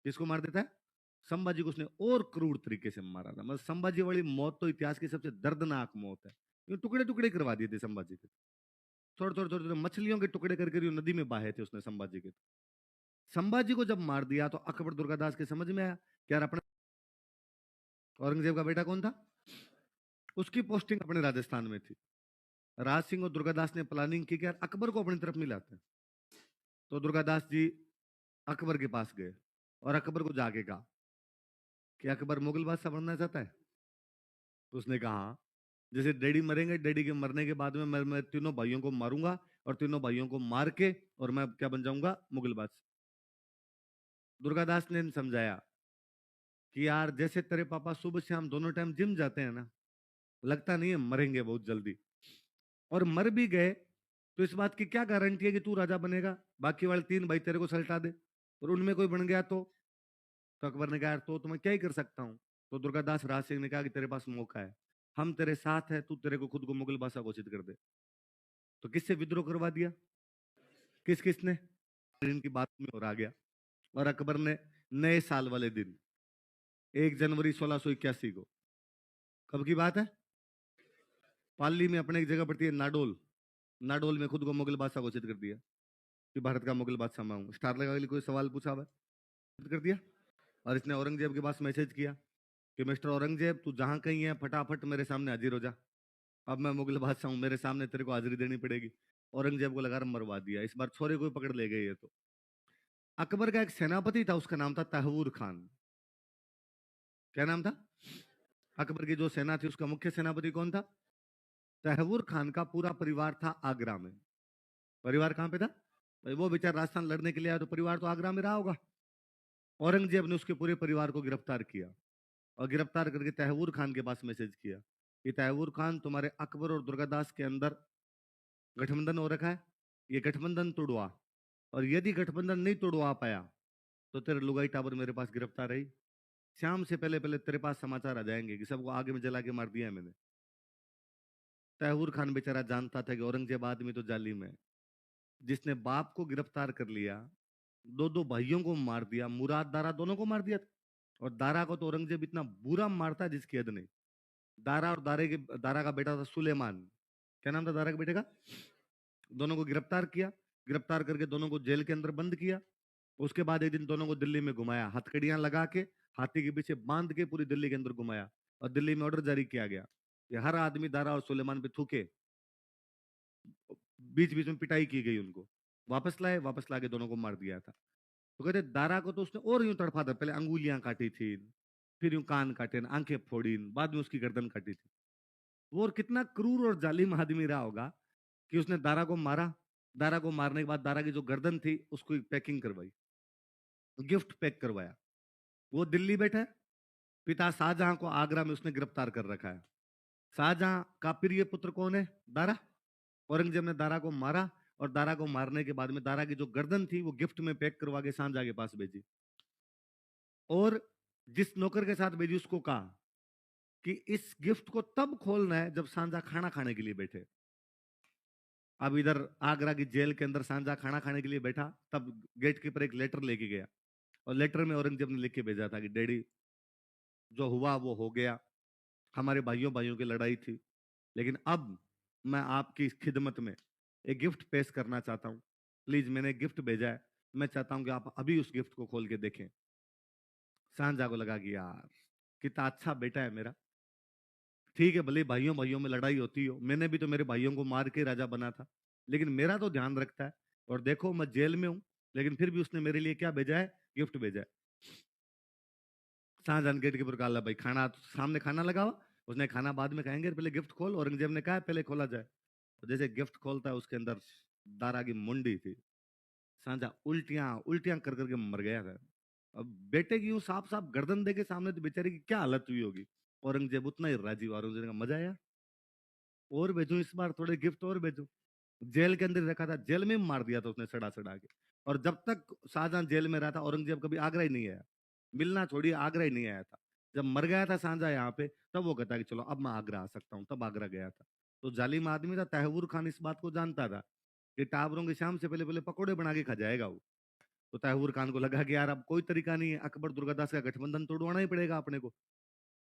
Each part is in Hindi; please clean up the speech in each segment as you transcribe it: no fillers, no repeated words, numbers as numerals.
किसको मार देता है? संभाजी को उसने और क्रूर तरीके से मारा था। मतलब संभाजी वाली मौत तो इतिहास की सबसे दर्दनाक मौत है। ये टुकड़े टुकड़े करवा दिए थे संभाजी के, थोड़े थोड़े थोड़े थोड़े मछलियों के टुकड़े करके नदी में बहाए थे उसने संभाजी के। संभाजी को जब मार दिया तो अकबर दुर्गादास के समझ में आया कि यार अपना औरंगजेब का बेटा कौन था, उसकी पोस्टिंग अपने राजस्थान में थी। राज सिंह और दुर्गादास ने प्लानिंग की कि यार अकबर को अपनी तरफ मिलाते हैं। तो दुर्गादास जी अकबर के पास गए और अकबर को जाके कहा कि अकबर मुगल बादशाह बनना चाहता है। तो उसने कहा हाँ। जैसे डैडी मरेंगे, डैडी के मरने के बाद में मैं तीनों भाइयों को मारूंगा और तीनों भाइयों को मार के और मैं क्या बन जाऊंगा, मुगल बादशाह। दुर्गादास ने समझाया कि यार जैसे तेरे पापा सुबह शाम दोनों टाइम जिम जाते हैं ना, लगता नहीं है मरेंगे बहुत जल्दी, और मर भी गए तो इस बात की क्या गारंटी है कि तू राजा बनेगा, बाकी वाले तीन भाई तेरे को सल्टा दे और उनमें कोई बन गया तो अकबर ने कहा यार तो मैं क्या ही कर सकता हूँ। तो दुर्गादास राज सिंह ने कहा कि तेरे पास मौका है, हम तेरे साथ है, तू तेरे को खुद को मुगल बादशाह घोषित कर दे। तो किससे विद्रोह करवा दिया, किस किसने, इनकी बात में और आ गया। और अकबर ने नए साल वाले दिन 1 जनवरी 1681 को, कब की बात है, पाली में अपने एक जगह पड़ती है नाडोल, नाडोल में खुद को मुगल बादशाह घोषित कर दिया कि भारत का मुगल बादशाह मैं हूं। स्टार लगा के लिए कोई सवाल पूछा हुआ है, कर दिया। और इसने औरंगजेब के पास मैसेज किया कि मिस्टर औरंगजेब तू जहां कहीं है फटाफट मेरे सामने हाजिर हो जा, अब मैं मुगल बादशाह हूं, मेरे सामने तेरे को हाजिरी देनी पड़ेगी। औरंगजेब को लगा मरवा दिया, इस बार छोरे को पकड़ ले गए ये तो। अकबर का एक सेनापति था, उसका नाम था तहवूर खान। क्या नाम था? अकबर की जो सेना थी उसका मुख्य सेनापति कौन था? तहवूर खान का पूरा परिवार था आगरा में। परिवार कहां पे था भाई? वो बेचारा राजस्थान लड़ने के लिए आया तो परिवार तो आगरा में रहा होगा। औरंगजेब ने उसके पूरे परिवार को गिरफ्तार किया और गिरफ्तार करके तहवूर खान के पास मैसेज किया कि तहवूर खान तुम्हारे अकबर और दुर्गादास के अंदर गठबंधन हो रखा है, ये गठबंधन तोड़वा, और यदि गठबंधन नहीं तोड़वा पाया तो तेरे लुगाई टाबर मेरे पास गिरफ्तार रही, शाम से पहले पहले तेरे पास समाचार आ जाएंगे कि सबको आगे में जला के मार दिया है मैंने। तैमूर खान बेचारा जानता था कि औरंगजेब आदमी तो जालिम है, जिसने बाप को गिरफ्तार कर लिया, दो दो भाइयों को मार दिया, मुराद दारा दोनों को मार दिया था। और दारा को तो औरंगजेब इतना बुरा मारता है जिसकी हद नहीं। दारा और दारा का बेटा था सुलेमान। क्या नाम था दारा के बेटे का? दोनों को गिरफ्तार किया, गिरफ्तार करके दोनों को जेल के अंदर बंद किया। उसके बाद एक दिन दोनों को दिल्ली में घुमाया, हथकड़ियां लगा के हाथी के पीछे बांध के पूरी दिल्ली के अंदर घुमाया, और दिल्ली में ऑर्डर जारी किया गया कि हर आदमी दारा और सुलेमान पे थूके। बीच बीच में पिटाई की गई उनको, वापस लाए, वापस ला के दोनों को मार दिया था। तो कहते दारा को तो उसने और यूं तड़पा था, पहले अंगुलियां काटी थी, फिर यूं कान काटे, आंखें फोड़ी, बाद में उसकी गर्दन काटी थी। वो और कितना क्रूर और जालिम आदमी रहा होगा कि उसने दारा को मारा, दारा को मारने के बाद दारा की जो गर्दन थी उसको पैकिंग करवाई, गिफ्ट पैक करवाया। वो दिल्ली बैठा है, पिता शाहजहां को आगरा में उसने गिरफ्तार कर रखा है। शाहजहां का प्रिय पुत्र कौन है? दारा। औरंगजेब ने दारा को मारा, और दारा को मारने के बाद में दारा की जो गर्दन थी वो गिफ्ट में पैक करवा के शाहजहां के पास भेजी, और जिस नौकर के साथ भेजी उसको कहा कि इस गिफ्ट को तब खोलना है जब शाहजहां खाना खाने के लिए बैठे। अब इधर आगरा की जेल के अंदर शाहजहां खाना खाने के लिए बैठा, तब गेट कीपर एक लेटर लेके गया, और लेटर में औरंगजेब ने लिख के भेजा था कि डैडी जो हुआ वो हो गया, हमारे भाइयों भाइयों की लड़ाई थी, लेकिन अब मैं आपकी खिदमत में एक गिफ्ट पेश करना चाहता हूं, प्लीज मैंने एक गिफ्ट भेजा है, मैं चाहता हूं कि आप अभी उस गिफ्ट को खोल के देखें। शाहजहां को लगा कि यार कितना अच्छा बेटा है मेरा, ठीक है भले भाइयों भाइयों में लड़ाई होती हो, मैंने भी तो मेरे भाइयों को मार के राजा बना था, लेकिन मेरा तो ध्यान रखता है, और देखो मैं जेल में हूं लेकिन फिर भी उसने मेरे लिए क्या भेजा है, गिफ्ट भेजा है। शाहजहां गेट के ऊपर कहा भाई खाना सामने खाना लगा हुआ, उसने खाना बाद में खाएंगे, पहले गिफ्ट खोल, औरंगजेब ने कहा पहले खोला जाए। तो जैसे गिफ्ट खोलता है उसके अंदर दारा की मुंडी थी। शाहजहां उल्टियां उल्टियां कर करके मर गया था। अब बेटे की यूं साफ साफ गर्दन देके सामने तो बेचारे की क्या हालत हुई होगी। औरंगजेब उतना ही राजी हुआ, औरंगजेब का मजा आया, और भेजू इस बार थोड़े गिफ्ट और भेजू। जेल के अंदर रखा था, जेल में मार दिया था उसने सड़ा सड़ा के। और जब तक शाहजहां जेल में रहा था औरंगजेब कभी आगरा ही नहीं आया, मिलना छोड़िए आगरा ही नहीं आया था। जब मर गया था शाहजहां यहाँ पे, तब वो कहता कि चलो अब मैं आगरा आ सकता हूँ, तब आगरा गया था। तो जालिम आदमी था, तहवूर खान इस बात को जानता था कि टाबरों की शाम से पहले पहले पकौड़े बना के खा जाएगा वो। तो तैमूर खान को लगा कि यार अब कोई तरीका नहीं है, अकबर दुर्गादास का गठबंधन तोड़वाना ही पड़ेगा अपने को।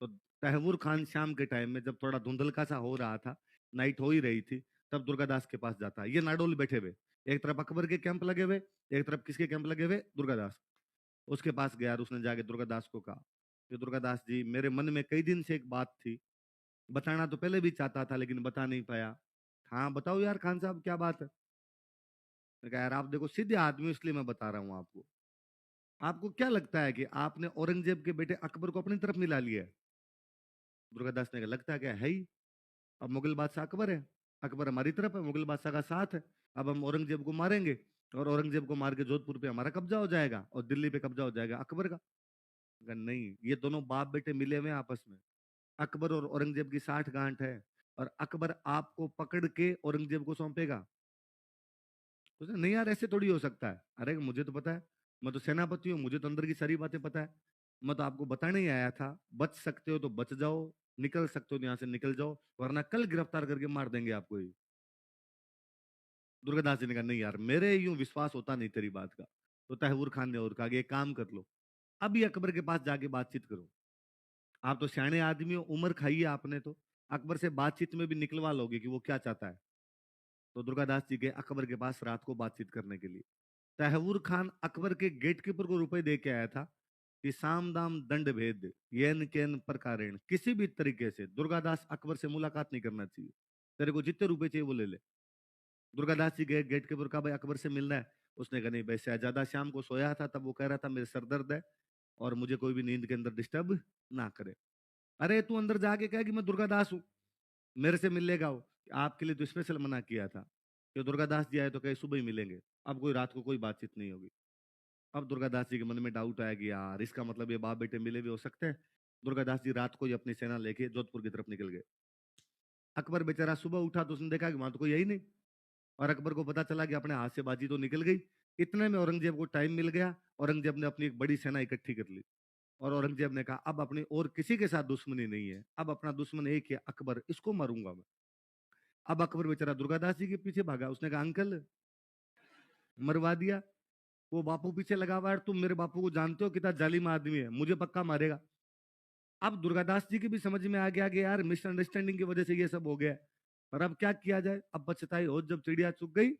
तो तैमूर खान शाम के टाइम में जब थोड़ा धुंधलका सा हो रहा था, नाइट हो ही रही थी, तब दुर्गादास के पास जाता है। ये नाडोल बैठे हुए, एक तरफ अकबर के कैंप लगे हुए, एक तरफ किसके कैंप लगे हुए, दुर्गादास। उसके पास गया और उसने जाके दुर्गादास को कहा कि दुर्गादास जी, मेरे मन में कई दिन से एक बात थी, बताना तो पहले भी चाहता था लेकिन बता नहीं पाया। हाँ बताओ यार खान साहब, क्या बात है? मैं कहा यार आप देखो सीधे आदमी हो, इसलिए मैं बता रहा हूँ आपको। आपको क्या लगता है कि आपने औरंगजेब के बेटे अकबर को अपनी तरफ मिला लिया है? दुर्गादास ने कहा लगता है क्या है ही। अब मुगल बादशाह अकबर है, अकबर हमारी तरफ है, मुगल बादशाह का साथ है। अब हम औरंगजेब को मारेंगे और औरंगजेब को मार के जोधपुर पे हमारा कब्जा हो जाएगा और दिल्ली पे कब्जा हो जाएगा अकबर का। कहा, नहीं, ये दोनों बाप बेटे मिले हुए हैं आपस में। अकबर और औरंगजेब की 60 गांठ है और अकबर आपको पकड़ के औरंगजेब को सौंपेगा। उसने नहीं यार ऐसे थोड़ी हो सकता है। अरे मुझे तो पता है, मैं तो सेनापति हूँ, मुझे तो अंदर की सारी बातें पता है। मैं तो आपको बताने ही आया था, बच सकते हो तो बच जाओ, निकल सकते हो तो यहाँ से निकल जाओ, वरना कल गिरफ्तार करके मार देंगे आपको ही। दुर्गादास जी ने कहा नहीं यार, मेरे यूं विश्वास होता नहीं तेरी बात का। तो तैमूर खान ने और कहा कि एक काम कर लो, अभी अकबर के पास जाके बातचीत करो। आप तो सियाने आदमी हो, उम्र खाई है आपने, तो अकबर से बातचीत में भी निकलवा लोगे कि वो क्या चाहता है। तो दुर्गादास जी गए अकबर के पास रात को बातचीत करने के लिए। तैमूर खान अकबर के गेटकीपर को रुपए दे के आया था कि साम दाम दंड भेद येन केन प्रकारेण, किसी भी तरीके से दुर्गादास अकबर से मुलाकात नहीं करना चाहिए, तेरे को जितने रुपए चाहिए वो ले ले। दुर्गादास जी गए गेटकीपर का, भाई अकबर से मिलना है। उसने कहा नहीं भाई, शहजादा शाम को सोया था तब वो कह रहा था मेरे सर दर्द है और मुझे कोई भी नींद के अंदर डिस्टर्ब ना करे। अरे तू अंदर जाके कह कि मैं दुर्गादास हूँ, मेरे से मिल लेगा वो। आपके लिए तो स्पेशल मना किया था कि दुर्गादास जी आए तो कहे सुबह ही मिलेंगे, अब कोई रात को कोई बातचीत नहीं होगी। अब दुर्गादास जी के मन में डाउट आया कि यार इसका मतलब ये बाप बेटे मिले भी हो सकते हैं। दुर्गादास जी रात को ही अपनी सेना लेके जोधपुर की तरफ निकल गए। अकबर बेचारा सुबह उठा तो उसने देखा कि वहां तो कोई यही नहीं, और अकबर को पता चला कि अपने हाथ से बाजी तो निकल गई। इतने में औरंगजेब को टाइम मिल गया, औरंगजेब ने अपनी एक बड़ी सेना इकट्ठी कर ली और औरंगजेब ने कहा अब अपनी और किसी के साथ दुश्मनी नहीं है, अब अपना दुश्मन एक है अकबर, इसको मारूंगा मैं। अब अकबर बेचारा दुर्गादास जी के पीछे भागा, उसने कहा अंकल मरवा दिया। वो बापू पीछे लगा हुआ है, तुम मेरे बापू को जानते हो कितना जालिम आदमी है, मुझे पक्का मारेगा। अब दुर्गादास जी की भी समझ में आ गया कि यार मिसअंडरस्टैंडिंग की वजह से ये सब हो गया है। पर अब क्या किया जाए, अब पछताई हो जब चिड़िया चुग गई।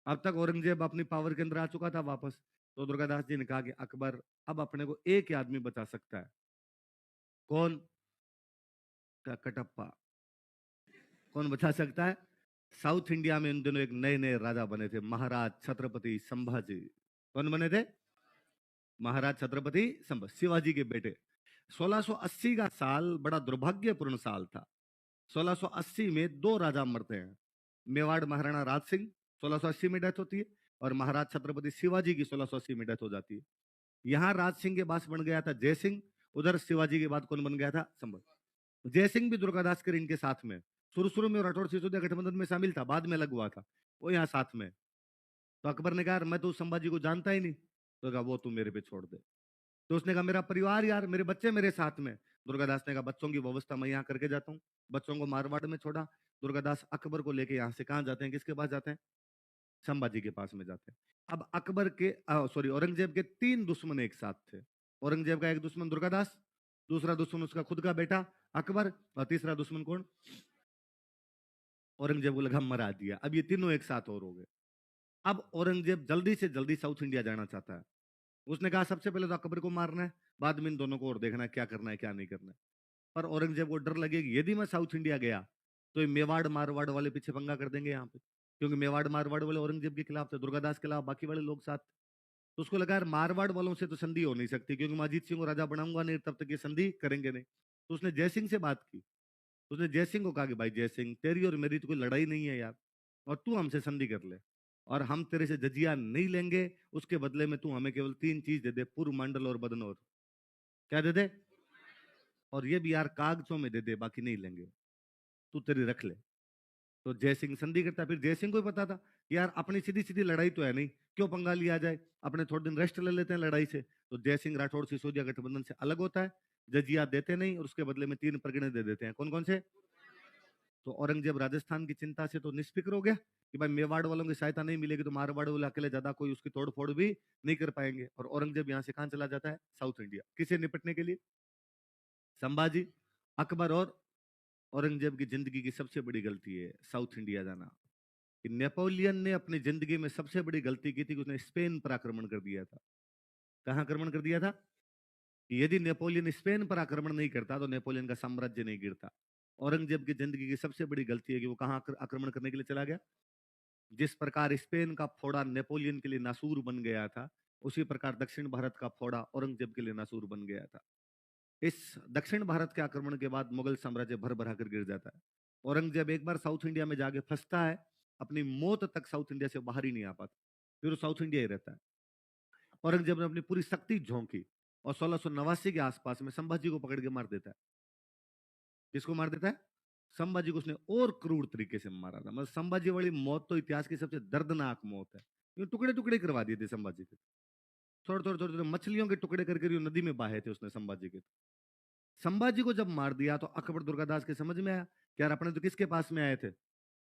अब तक औरंगजेब अपनी पावर के अंदर आ चुका था वापस। तो दुर्गादास जी ने कहा कि अकबर, अब अपने को एक ही आदमी बचा सकता है। कौन? कटप्पा। कौन बचा सकता है? साउथ इंडिया में इन दिनों एक नए नए राजा बने थे, महाराज छत्रपति संभाजी। कौन बने थे? महाराज छत्रपति संभाजी, शिवाजी के बेटे। 1680 का साल बड़ा दुर्भाग्यपूर्ण साल था। 1680 में दो राजा मरते हैं। मेवाड़ महाराणा राज सिंह 1680 में डेथ होती है और महाराज छत्रपति शिवाजी की 1680 में डेथ हो जाती है। यहाँ राज सिंह के पास बन गया था जय सिंह, उधर शिवाजी के बाद कौन बन गया था? संभल। जय सिंह भी दुर्गादास के इनके साथ में, शुरू शुरू में राठौर सिसोदिया गठबंधन में शामिल था, बाद में अलग हुआ था, वो यहाँ साथ में। तो अकबर ने कहा मैं तो संभाजी को जानता ही नहीं। तो कहा वो तू मेरे पे छोड़ दे। तो उसने कहा मेरा परिवार यार, मेरे बच्चे मेरे साथ में। दुर्गादास ने कहा बच्चों की व्यवस्था मैं यहाँ करके जाता हूँ। बच्चों को मारवाड़ में छोड़ा। दुर्गादास अकबर को लेके यहाँ से कहाँ जाते हैं, किसके पास जाते हैं? संभाजी के पास में जाते हैं। अब अकबर के सॉरी औरंगजेब के तीन दुश्मन एक साथ थे। औरंगजेब का एक दुश्मन दुर्गादास, दूसरा दुश्मन उसका खुद का बेटा अकबर, और तीसरा दुश्मन कौन? औरंगजेब को लगा मरा दिया। अब ये तीनों एक साथ और हो गए। अब औरंगजेब जल्दी से जल्दी साउथ इंडिया जाना चाहता है। उसने कहा सबसे पहले तो अकबर को मारना है, बाद में इन दोनों को और देखना है क्या करना है क्या नहीं करना है। पर औरंगजेब को डर लगे कि यदि मैं साउथ इंडिया गया तो ये मेवाड़ मारवाड़ वाले पीछे पंगा कर देंगे यहाँ पे, क्योंकि मेवाड़ मारवाड़ वाले औरंगजेब के खिलाफ थे, दुर्गादास के अलावा बाकी वाले लोग साथ। तो उसको लगा यार मारवाड़ वालों से तो संधि हो नहीं सकती, क्योंकि मैं अजीत सिंह को राजा बनाऊंगा नहीं तब तक ये संधि करेंगे नहीं। तो उसने जयसिंह से बात की। उसने जयसिंह को कहा कि भाई जयसिंह, तेरी और मेरी तो कोई लड़ाई नहीं है यार, और तू हमसे संधि कर ले और हम तेरे से जजिया नहीं लेंगे। उसके बदले में तू हमें केवल तीन चीज दे दे, पूर्व मंडल और बदनौर। क्या दे दे? और ये भी यार कागजों में दे दे, बाकी नहीं लेंगे, तू तेरी रख ले। तो जयसिंह संधि करता। फिर जयसिंह को ही पता था कि यार अपनी सीधी सीधी लड़ाई तो है नहीं, क्यों पंगा लिया जाए, अपने थोड़े दिन रेस्ट ले लेते हैं लड़ाई से। तो जयसिंह राठौड़ सिसोदिया गठबंधन से अलग होता है, जजिया देते नहीं और उसके बदले में तीन परगने दे देते हैं। कौन कौन से? तो औरंगजेब राजस्थान की चिंता से तो निष्फिक्र हो गया कि भाई मेवाड़ वालों की सहायता नहीं मिलेगी तो मारवाड़ वाले अकेले ज्यादा कोई उसकी तोड़ फोड़ भी नहीं कर पाएंगे। और औरंगजेब यहाँ से कहाँ चला जाता है? South India. किसे निपटने के लिए? संभाजी, अकबर और औरंगजेब की जिंदगी की सबसे बड़ी गलती है साउथ इंडिया जाना। कि नेपोलियन ने अपनी जिंदगी में सबसे बड़ी गलती की थी कि उसने स्पेन पर आक्रमण कर दिया था। कहाँ आक्रमण कर दिया था? कि यदि नेपोलियन स्पेन पर आक्रमण नहीं करता तो नेपोलियन का साम्राज्य नहीं गिरता। औरंगजेब की जिंदगी की सबसे बड़ी गलती है कि वो कहाँ आक्रमण करने के लिए चला गया? जिस प्रकार स्पेन का फोड़ा नेपोलियन के लिए नासूर बन गया था, उसी प्रकार दक्षिण भारत का फोड़ा औरंगजेब के लिए नासूर बन गया था। इस दक्षिण भारत के आक्रमण के बाद मुगल साम्राज्य भर भरा कर गिर जाता है। औरंगजेब एक बार साउथ इंडिया में जाके फंसता है, अपनी मौत तक साउथ इंडिया से बाहर ही नहीं आ पाता, फिर वो साउथ इंडिया ही रहता है। औरंगजेब ने अपनी पूरी शक्ति झोंकी और 1689 के आसपास में संभाजी को पकड़ के मार देता है। किसको मार देता है? संभाजी को उसने और क्रूर तरीके से मारा था। मतलब संभाजी वाली मौत तो इतिहास की सबसे दर्दनाक मौत है। ये टुकड़े टुकड़े करवा दिए थे संभाजी के, थोड़े थोड़े थोड़े थोड़े मछलियों के टुकड़े करके नदी में बहाए थे उसने संभाजी के। संभाजी को जब मार दिया तो अकबर दुर्गादास के समझ में आया कि यार अपने तो किसके पास में आए थे?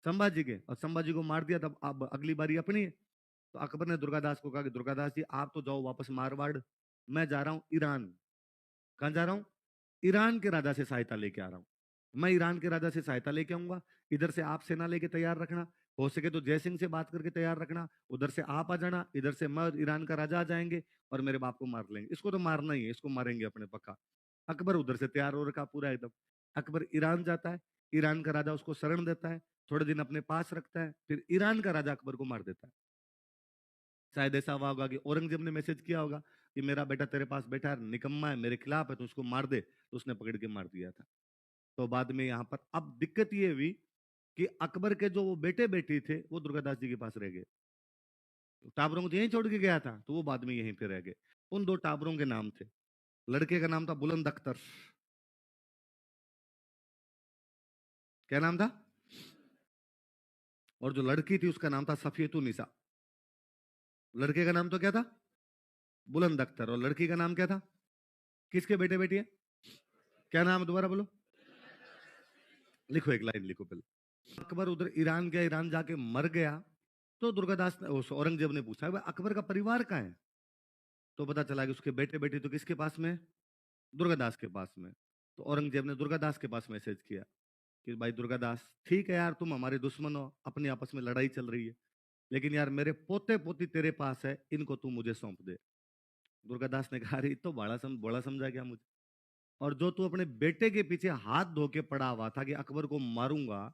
संभाजी के। और संभाजी को मार दिया, तब अब अगली बारी अपनी है। तो अकबर ने दुर्गादास को कहा कि दुर्गादास जी आप तो जाओ वापस मारवाड़, मैं जा रहा हूं ईरान। कहां जा रहा हूं? ईरान के राजा से सहायता लेके आ रहा हूं। मैं ईरान के राजा से सहायता लेके आऊंगा, इधर से आप सेना लेके तैयार रखना, हो सके तो जयसिंह से बात करके तैयार रखना, उधर से आप आ जाना, इधर से मैं और ईरान का राजा आ जाएंगे और मेरे बाप को मार लेंगे। इसको तो मारना ही है, इसको मारेंगे अपने पक्का। अकबर उधर से तैयार हो रखा पूरा एकदम। अकबर ईरान जाता है, ईरान का राजा उसको शरण देता है, थोड़े दिन अपने पास रखता है, फिर ईरान का राजा अकबर को मार देता है। शायद ऐसा हुआ होगा कि औरंगजेब ने मैसेज किया होगा कि मेरा बेटा तेरे पास बैठा है, निकम्मा है, मेरे खिलाफ है, तो उसको मार दे, तो उसने पकड़ के मार दिया था। तो बाद में यहाँ पर अब दिक्कत ये हुई कि अकबर के जो वो बेटे बेटी थे वो दुर्गादास जी के पास रह गए। तो टाबरों को तो यहीं छोड़ के गया था, तो वो बाद में यहीं पे रह गए। उन दो टाबरों के नाम थे, लड़के का नाम था बुलंद अख्तर। क्या नाम था? और जो लड़की थी उसका नाम था सफियतु निसा। लड़के का नाम तो क्या था? बुलंद अख्तर। और लड़की का नाम क्या था? किसके बेटे बेटी है? क्या नाम है दोबारा बोलो। लिखो, एक लाइन लिखो पहले। अकबर उधर ईरान गया, ईरान जाके मर गया। तो दुर्गादास ने औरंगजेब ने पूछा अकबर का परिवार कहाँ है? तो पता चला कि उसके बेटे बेटी तो किसके पास में? दुर्गादास के पास में। तो औरंगजेब ने दुर्गादास के पास मैसेज किया कि भाई दुर्गादास, ठीक है यार, तुम हमारे दुश्मन हो, अपनी आपस में लड़ाई चल रही है, लेकिन यार मेरे पोते पोती तेरे पास है, इनको तू मुझे सौंप दे। दुर्गादास ने कहा अरे तो बड़ा समझा क्या मुझे? और जो तू अपने बेटे के पीछे हाथ धो के पड़ा हुआ था कि अकबर को मारूंगा,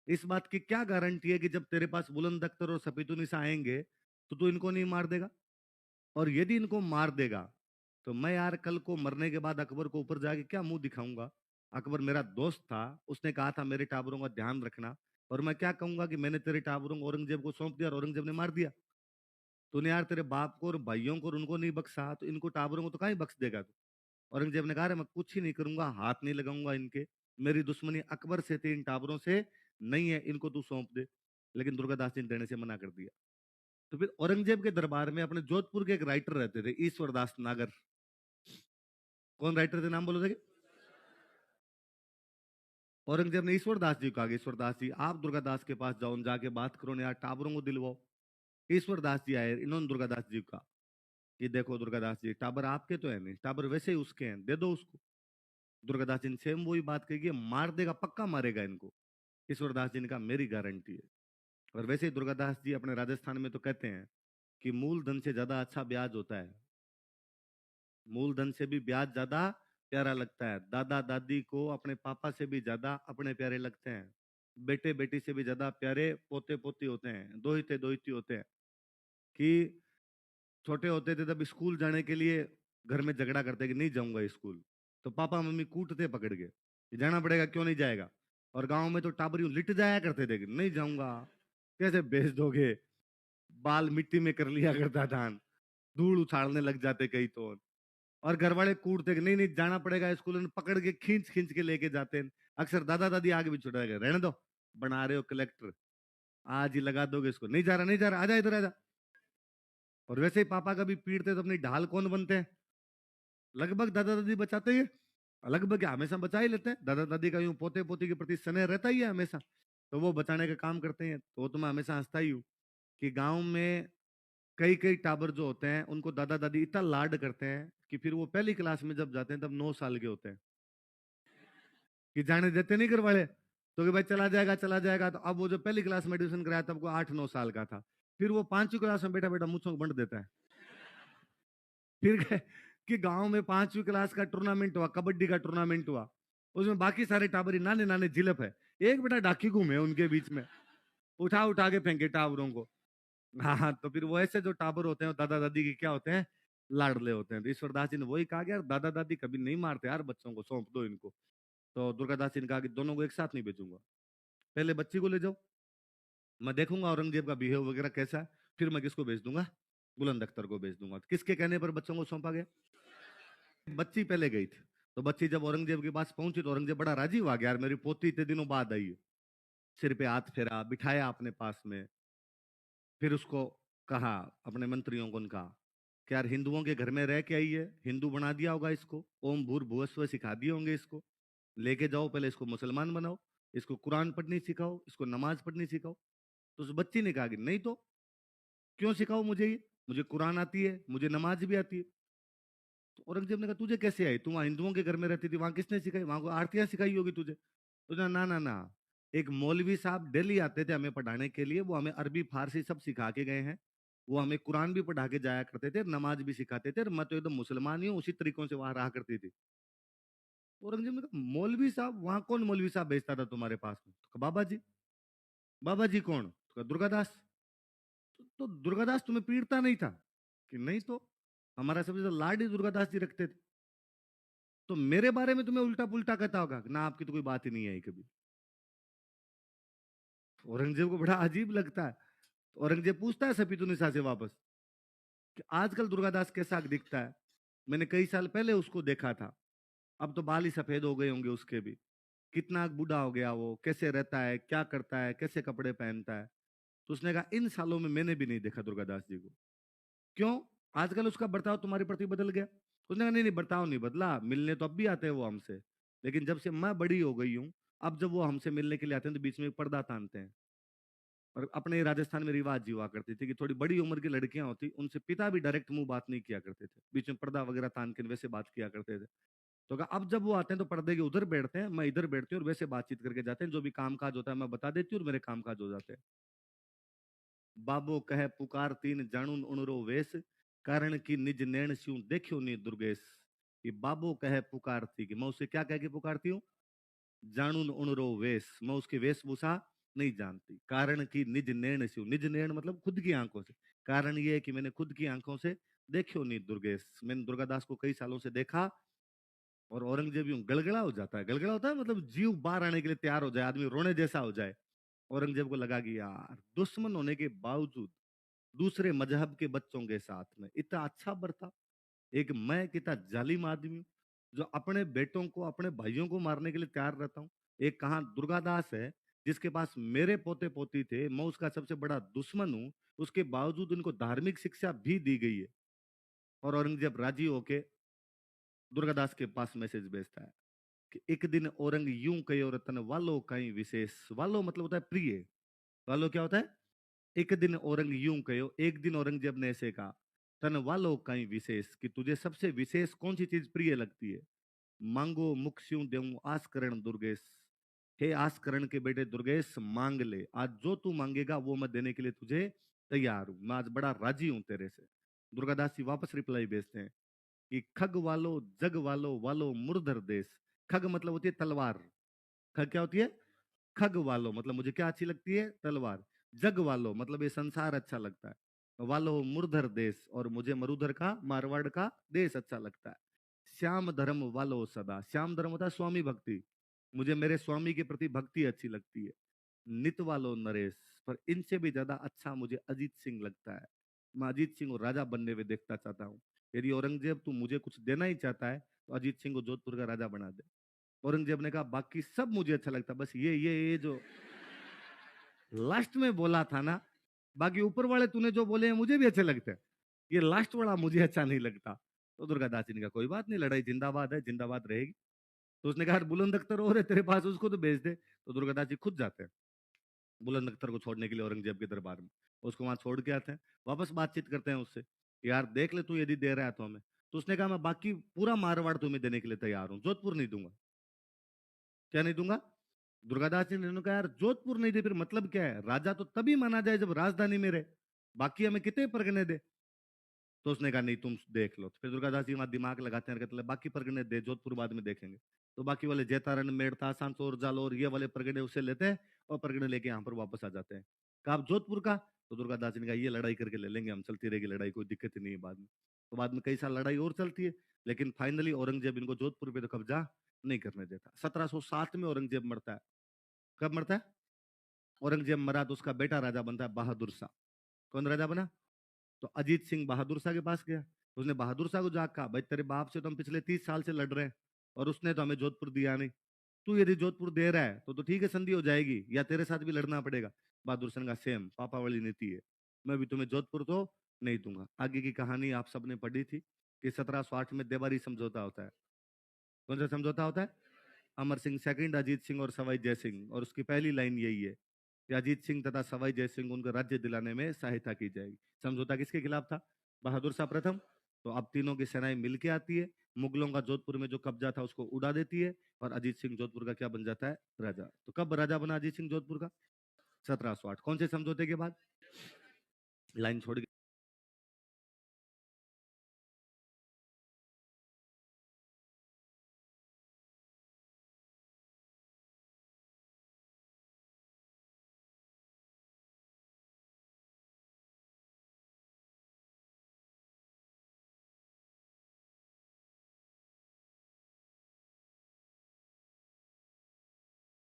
इस बात की क्या गारंटी है कि जब तेरे पास बुलंद अख्तर और सफीदुनिसा आएंगे तो तू इनको नहीं मार देगा? और यदि इनको मार देगा तो मैं यार कल को मरने के बाद अकबर को ऊपर जाके क्या मुंह दिखाऊंगा? अकबर मेरा दोस्त था, उसने कहा था मेरे टाबरों का ध्यान रखना, और मैं क्या कहूंगा कि मैंने तेरे टाबरों को औरंगजेब को सौंप दिया और औरंगजेब ने मार दिया। तूने यार तेरे बाप को और भाइयों को और उनको नहीं बख्शा, तो इनको टाबरों को तो कहीं बख्श देगा तू? औरंगजेब ने कहा मैं कुछ ही नहीं करूंगा, हाथ नहीं लगाऊंगा इनके, मेरी दुश्मनी अकबर से थी, इन टाबरों से नहीं है, इनको तू सौंप दे। लेकिन दुर्गादास जी ने देने से मना कर दिया। तो फिर औरंगजेब के दरबार में अपने जोधपुर के एक राइटर रहते थे, ईश्वरदास नागर। कौन राइटर थे, नाम बोलो थे? औरंगजेब ने ईश्वरदास जी को कहा ईश्वरदास जी आप दुर्गादास के पास जाओ, जाके बात करो ना यार, टाबरों को दिलवाओ। ईश्वरदास जी आए, इन्होंने दुर्गादास जी को कहा कि देखो दुर्गादास जी, टाबर आपके तो है नहीं, टाबर वैसे ही उसके हैं, दे दो उसको। दुर्गादास जी ने सेम वही बात कही कि मार देगा, पक्का मारेगा इनको। ईश्वरदास जी ने कहा मेरी गारंटी है। और वैसे ही दुर्गादास जी अपने राजस्थान में तो कहते हैं कि मूलधन से ज्यादा अच्छा ब्याज होता है, मूलधन से भी ब्याज ज्यादा प्यारा लगता है, दादा दादी को अपने पापा से भी ज्यादा अपने प्यारे लगते हैं, बेटे बेटी से भी ज्यादा प्यारे पोते पोती होते हैं, दोहिते दोहिती होते हैं। कि छोटे होते थे तब स्कूल जाने के लिए घर में झगड़ा करते कि नहीं जाऊंगा स्कूल, तो पापा मम्मी कूटते पकड़ के कि जाना पड़ेगा, क्यों नहीं जाएगा? और गांव में तो टाबरी लिट जाया करते थे कि नहीं जाऊंगा, कैसे भेज दोगे, बाल मिट्टी में कर लिया करता धान, धूल उछाड़ने लग जाते कई तो। और घर वाले कूटते कि नहीं नहीं जाना पड़ेगा स्कूल, में पकड़ के खींच खींच के लेके जाते हैं। अक्सर दादा दादी आगे भी छुड़ा गए, रहने दो, बना रहे हो कलेक्टर, आज ही लगा दोगे इसको, नहीं जा रहा नहीं जा रहा, आजा इधर आजा। और वैसे ही पापा का भी पीटते तो अपनी ढाल कौन बनते हैं? लगभग दादा दादी बचाते हैं। लगभग हमेशा बचा ही लेते हैं, दादा दादी का यूं पोते पोती के प्रति स्नेह रहता ही है हमेशा, तो वो बचाने का काम करते हैं। तो मैं हमेशा हंसता ही हूँ कि गाँव में कई कई टाबर जो होते हैं उनको दादा दादी इतना लाड करते हैं कि फिर वो पहली क्लास में जब जाते हैं तब 9 साल के होते हैं, कि जाने देते नहीं घर वाले, तो कि भाई चला जाएगा। तो अब वो जो पहली क्लास में एडमिशन कराया तब वो 8-9 साल का था, फिर वो 5वीं क्लास में बेटा बेटा मुझको बंट देता है। फिर गए कि गांव में 5वीं क्लास का टूर्नामेंट हुआ, कबड्डी का टूर्नामेंट हुआ, उसमें बाकी सारे टाबरी नाने नाने जिलप है, एक बेटा डाकी घूमे उनके बीच में, उठा उठा के फेंके टावरों को। हाँ हाँ, तो फिर वो ऐसे जो टाबर होते हैं दादा दादी के क्या होते हैं, लाडले होते हैं। तो ईश्वरदास जी ने वही कहा कि यार दादा दादी कभी नहीं मारते यार बच्चों को, सौंप दो इनको। तो दुर्गादास जी ने कहा कि दोनों को एक साथ नहीं भेजूंगा, पहले बच्ची को ले जाओ, मैं देखूंगा औरंगजेब का बिहेव वगैरह कैसा है, फिर मैं किसको भेज दूंगा, बुलंद अख्तर को भेज दूंगा। किसके कहने पर बच्चों को सौंपा गया, बच्ची पहले गई थी। तो बच्ची जब औरंगजेब के पास पहुंची तो औरंगजेब बड़ा राजी हुआ, यार मेरी पोती इतने दिनों बाद आई है। सिर पे हाथ फेरा, बिठाया अपने पास में, फिर उसको कहा, अपने मंत्रियों को उनका, कि यार हिंदुओं के घर में रह के आई है, हिंदू बना दिया होगा इसको, ओम भूर्भुवस्व सिखा दिए होंगे इसको, लेके जाओ पहले इसको मुसलमान बनाओ, इसको कुरान पढ़नी सिखाओ, इसको नमाज पढ़नी सिखाओ। तो उस बच्ची ने कहा कि नहीं तो, क्यों सिखाओ मुझे ये, मुझे कुरान आती है, मुझे नमाज भी आती है। तो औरंगजेब ने कहा तुझे कैसे आई, तू वहां हिंदुओं के घर में रहती थी, वहां किसने सिखाई, वहां को आरतियां सिखाई होगी तुझे। तो ना ना ना, एक मौलवी साहब डेली आते थे हमें पढ़ाने के लिए, वो हमें अरबी फारसी सब सिखा के गए हैं, वो हमें कुरान भी पढ़ा के जाया करते थे, नमाज भी सिखाते थे, और मैं तो एकदम मुसलमान ही हूँ, उसी तरीकों से वहां रहा करती थी। तो औरंगजेब ने कहा मौलवी साहब, वहां कौन मौलवी साहब भेजता था तुम्हारे पास में, तो कहा, बाबा जी। बाबा जी कौन, तो कहा, दुर्गादास। तो दुर्गादास तुम्हें पीड़ता नहीं था, कि नहीं तो, हमारा सबसे ज्यादा लाड ही दुर्गादास जी रखते थे, तो मेरे बारे में तुम्हें उल्टा पुल्टा कहता होगा ना, आपकी तो कोई बात ही नहीं आई कभी। औरंगजेब को बड़ा अजीब लगता है। तो औरंगजेब पूछता है सपीतुनिसा से वापस कि आजकल दुर्गादास कैसा दिखता है, मैंने कई साल पहले उसको देखा था, अब तो बाल ही सफेद हो गए होंगे उसके भी, कितना बूढ़ा हो गया वो, कैसे रहता है, क्या करता है, कैसे कपड़े पहनता है। तो उसने कहा इन सालों में मैंने भी नहीं देखा दुर्गादास जी को। क्यों, आजकल उसका बर्ताव तुम्हारे प्रति बदल गया। उसने कहा नहीं नहीं, बर्ताव नहीं बदला, मिलने तो अब भी आते हैं वो हमसे, लेकिन जब से मैं बड़ी हो गई हूँ, अब जब वो हमसे मिलने के लिए आते हैं तो बीच में एक पर्दा तानते हैं। और अपने राजस्थान में रिवाज जी हुआ करती थी कि थोड़ी बड़ी उम्र की लड़कियां होती उनसे पिता भी डायरेक्ट मुंह बात नहीं किया करते थे, बीच में पर्दा वगैरह तान के वैसे बात किया करते थे। तो कहा अब जब वो आते हैं तो पर्दे के उधर बैठते हैं, मैं इधर बैठती हूँ, और वैसे बातचीत करके जाते हैं, जो भी काम काज होता है मैं बता देती हूँ और मेरे काम काज हो जाते हैं। बाबो कहे पुकार तीन जाणुन उणरो वेश, कारण की निज नैण स्यूं देखियो नी दुर्गेश। ये बाबो कहे पुकारती, कि मैं उसे क्या कह के पुकारती हूँ, जानून उणरो वेश, मैं उसकी वेशभूषा नहीं जानती, कारण की निज नैण स्यूं, निज नैण मतलब खुद की आंखों से, कारण ये है कि मैंने खुद की आंखों से देखियो नी दुर्गेश, मैंने दुर्गादास को कई सालों से देखा। और औरंगजेब यूं गलगला हो जाता है, गलगला होता है मतलब जीव बाहर आने के लिए तैयार हो जाए, आदमी रोने जैसा हो जाए। औरंगजेब को लगा कि यार दुश्मन होने के बावजूद दूसरे मजहब के बच्चों के साथ में इतना अच्छा बर्ताव, एक मैं कितना जालिम आदमी हूँ जो अपने बेटों को अपने भाइयों को मारने के लिए तैयार रहता हूँ। एक कहाँ दुर्गादास है जिसके पास मेरे पोते पोती थे, मैं उसका सबसे बड़ा दुश्मन हूँ, उसके बावजूद उनको धार्मिक शिक्षा भी दी गई है। और औरंगजेब राजी होके दुर्गादास के पास मैसेज भेजता है कि एक दिन औरंग यूं कयो रतन वालो कहीं विशेष, वालो मतलब होता है प्रिय, वालो क्या होता है, एक दिन औरंग यूं कहो, एक दिन औरंगजेब ने ऐसे कहा, तन वालो कहीं विशेष, कि तुझे सबसे विशेष कौन सी चीज प्रिय लगती है। मांगो मुख स्यूं देऊं आसकरण दुर्गेश, हे आसकरण के बेटे दुर्गेश मांग ले, आज जो तू मांगेगा वो मैं देने के लिए तुझे तैयार हूं, मैं आज बड़ा राजी हूं तेरे से। दुर्गादास जी वापस रिप्लाई भेजते हैं कि खग वालो जग वालो वालो मुरधर देश। खग मतलब होती है तलवार, खग क्या होती है, खग वालो मतलब मुझे क्या अच्छी लगती है, तलवार। जग वालो मतलब ये संसार अच्छा लगता है। वालो मुरधर देश, और मुझे मरुधर का मारवाड़ का देश अच्छा लगता है। श्याम धर्म वालो सदा, श्याम धर्म होता है स्वामी भक्ति, मुझे मेरे स्वामी के प्रति भक्ति अच्छी लगती है। नित वालो नरेश, पर इनसे भी ज्यादा अच्छा मुझे अजीत सिंह लगता है, मैं अजीत सिंह को राजा बनने में देखना चाहता हूँ। यदि औरंगजेब तू मुझे कुछ देना ही चाहता है तो अजीत सिंह को जोधपुर का राजा बना दे। औरंगजेब ने कहा बाकी सब मुझे अच्छा लगता, बस ये जो लास्ट में बोला था ना, बाकी ऊपर वाले तूने जो बोले हैं मुझे भी अच्छे लगते हैं, ये लास्ट वाला मुझे अच्छा नहीं लगता। तो दुर्गादास जी ने कहा कोई बात नहीं, लड़ाई जिंदाबाद है, जिंदाबाद रहेगी। तो उसने कहा बुलंद अख्तर और है तेरे पास, उसको तो भेज दे। तो दुर्गादास जी खुद जाते हैं बुलंद अख्तर को छोड़ने के लिए औरंगजेब के दरबार में। उसको वहां छोड़ के आते हैं, वापस बातचीत करते हैं उससे, यार देख ले तू यदि दे रहा है तो हमें। तो उसने कहा मैं बाकी पूरा मारवाड़ तुम्हें देने के लिए तैयार हूँ, जोधपुर नहीं दूंगा। क्या नहीं दूंगा? दुर्गादास जी ने कहा यार जोधपुर नहीं दे फिर मतलब क्या है, राजा तो तभी माना जाए जब राजधानी में रहे, बाकी हमें कितने परगने दे। तो उसने कहा नहीं तुम देख लो। तो फिर दुर्गादास जी वहां दिमाग लगाते हैं, कहते हैं बाकी परगने दे, जोधपुर बाद में देखेंगे। तो बाकी वाले जैतारण, मेड़ता, सांसौर, जालौर, ये वाले परगने उससे लेते हैं और परगने लेके यहाँ पर वापस आ जाते हैं। कहा आप जोधपुर का? तो दुर्गादास जी ने कहा ये लड़ाई करके ले लेंगे हम, चलती रहेगी लड़ाई, कोई दिक्कत ही नहीं है बाद में। तो बाद में कई साल लड़ाई और चलती है, लेकिन फाइनली औरंगजेब इनको जोधपुर पे तो कब्जा नहीं करने देता। 1707 में औरंगजेब मरता है। कब मरता है? औरंगजेब मरा तो उसका बेटा राजा बनता है बहादुर शाह। कौन राजा बना? तो अजीत सिंह बहादुर शाह के पास गया। उसने बहादुर शाह को जाकर कहा भाई तेरे बाप से तो हम पिछले 30 साल से लड़ रहे हैं और उसने तो हमें जोधपुर दिया नहीं, तू यदि जोधपुर दे रहा है तो ठीक है संधि हो जाएगी, या तेरे साथ भी लड़ना पड़ेगा। बहादुर सिंह का सेम पापा वाली नीति है, मैं भी तुम्हें जोधपुर तो नहीं दूंगा। आगे की कहानी आप सबने पढ़ी थी कि 1708 में देवारी समझौता होता है। कौन सा समझौता होता है? अमर सिंह सेकंड, अजीत सिंह और सवाई जय सिंह, और उसकी पहली लाइन यही है कि अजीत सिंह तथा सवाई जय सिंह उनको राज्य दिलाने में सहायता की जाएगी। समझौता किसके खिलाफ था? बहादुर शाह प्रथम। तो अब तीनों की सेनाएं मिलके आती है, मुगलों का जोधपुर में जो कब्जा था उसको उड़ा देती है, और अजीत सिंह जोधपुर का क्या बन जाता है? राजा। तो कब राजा बना अजीत सिंह जोधपुर का? 1708। कौन से समझौते के बाद? लाइन छोड़